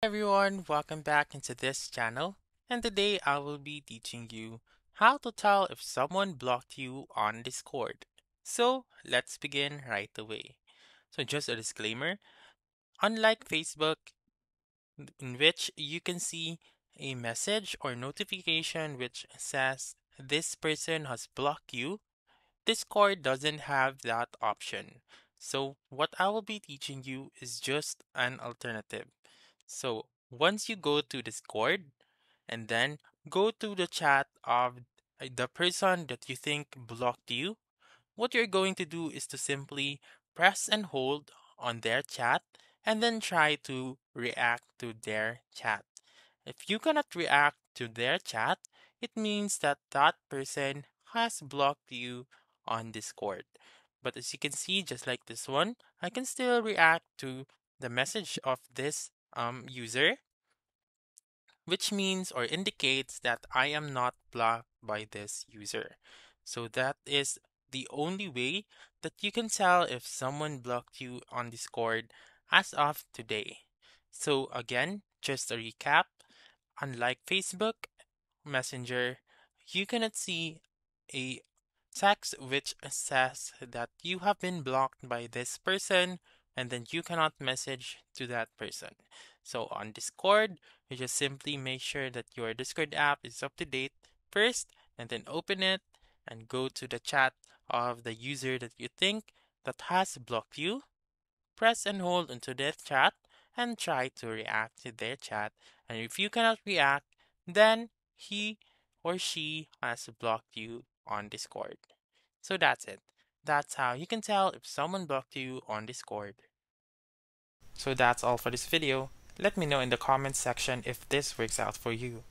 Everyone, welcome back into this channel, and today I will be teaching you how to tell if someone blocked you on Discord. So let's begin right away. So just a disclaimer, unlike Facebook in which you can see a message or notification which says this person has blocked you, Discord doesn't have that option. So what I will be teaching you is just an alternative. So once you go to Discord and then go to the chat of the person that you think blocked you, what you're going to do is to simply press and hold on their chat and then try to react to their chat. If you cannot react to their chat, it means that that person has blocked you on Discord. But as you can see, just like this one, I can still react to the message of this user, which means or indicates that I am not blocked by this user. So that is the only way that you can tell if someone blocked you on Discord as of today. So again, just a recap, unlike Facebook Messenger, you cannot see a text which says that you have been blocked by this person and then you cannot message to that person. So on Discord, you just simply make sure that your Discord app is up to date first and then open it and go to the chat of the user that you think that has blocked you. Press and hold into their chat and try to react to their chat. And if you cannot react, then he or she has blocked you on Discord. So that's it. That's how you can tell if someone blocked you on Discord. So that's all for this video. Let me know in the comments section if this works out for you.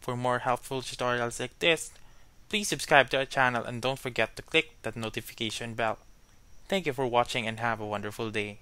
For more helpful tutorials like this, please subscribe to our channel and don't forget to click that notification bell. Thank you for watching and have a wonderful day.